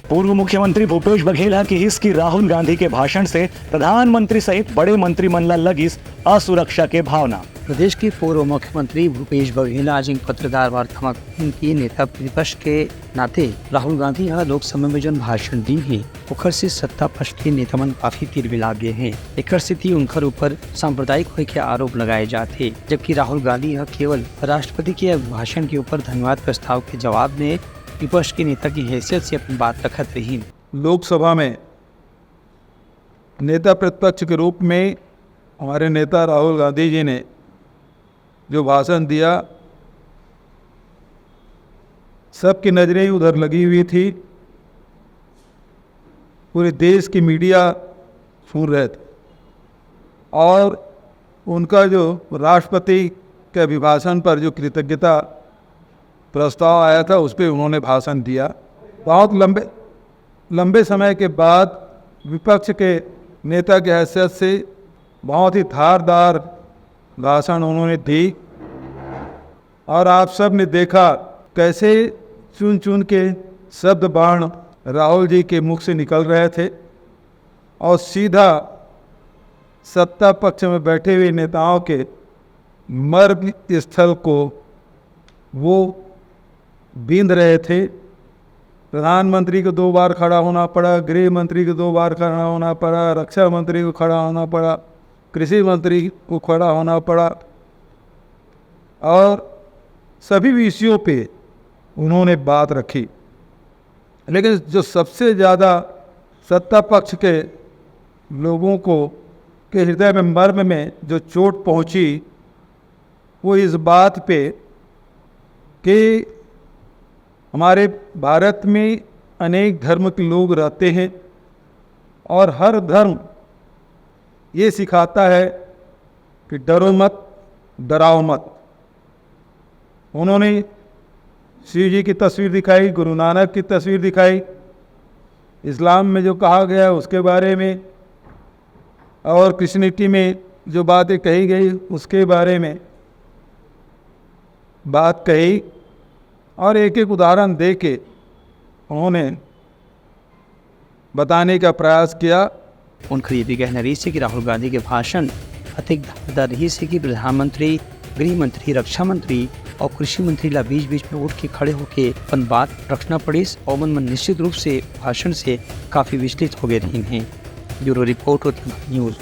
पूर्व मुख्यमंत्री भूपेश बघेल की हिस की राहुल गांधी के भाषण से प्रधानमंत्री सहित बड़े मंत्रिमंडल लगी असुरक्षा के भावना। प्रदेश के पूर्व मुख्यमंत्री भूपेश बघेल आज एक पत्रकार वार्ता में उनकी नेता प्रतिपक्ष के नाते राहुल गांधी यहाँ लोकसभा में जो भाषण दी है ओखर से सत्ता पक्ष के नेता मन काफी तीर मिला गए हैं। एक स्थिति उनकर ऊपर सांप्रदायिक होने के आरोप लगाए जाते, जबकि राहुल गांधी यह केवल राष्ट्रपति के भाषण के ऊपर धन्यवाद प्रस्ताव के जवाब में विपक्ष के नेता की हैसियत से अपनी बात रखत रही। लोकसभा में नेता प्रतिपक्ष के रूप में हमारे नेता राहुल गांधी जी ने जो भाषण दिया, सबकी नज़रें उधर लगी हुई थी। पूरे देश की मीडिया सुन रहे थे और उनका जो राष्ट्रपति के अभिभाषण पर जो कृतज्ञता प्रस्ताव आया था उस पर उन्होंने भाषण दिया। बहुत लंबे समय के बाद विपक्ष के नेता की हैसियत से बहुत ही धारदार भाषण उन्होंने दी और आप सब ने देखा कैसे चुन चुन के शब्द बाण राहुल जी के मुख से निकल रहे थे और सीधा सत्ता पक्ष में बैठे हुए नेताओं के मर्म स्थल को वो बींध रहे थे। प्रधानमंत्री को 2 बार खड़ा होना पड़ा, गृह मंत्री को 2 बार खड़ा होना पड़ा, रक्षा मंत्री को खड़ा होना पड़ा, कृषि मंत्री को खड़ा होना पड़ा और सभी विषयों पे उन्होंने बात रखी। लेकिन जो सबसे ज़्यादा सत्ता पक्ष के लोगों को के हृदय में मर्म में जो चोट पहुंची वो इस बात पे कि हमारे भारत में अनेक धर्म के लोग रहते हैं और हर धर्म ये सिखाता है कि डरो मत, डराओ मत। उन्होंने शिव जी की तस्वीर दिखाई, गुरु नानक की तस्वीर दिखाई, इस्लाम में जो कहा गया उसके बारे में और क्रिश्चियनिटी में जो बातें कही गई उसके बारे में बात कही और एक एक उदाहरण दे के उन्होंने बताने का प्रयास किया। उनका ये भी कहना रही है कि राहुल गांधी के भाषण अधिक धारदार रही है कि प्रधानमंत्री, गृह मंत्री, रक्षा मंत्री और कृषि मंत्री ला बीच बीच में उठ के खड़े होके अपन बात रखना पड़ी और मन निश्चित रूप से भाषण से काफी विचलित हो गए रही हैं। Bureau report news.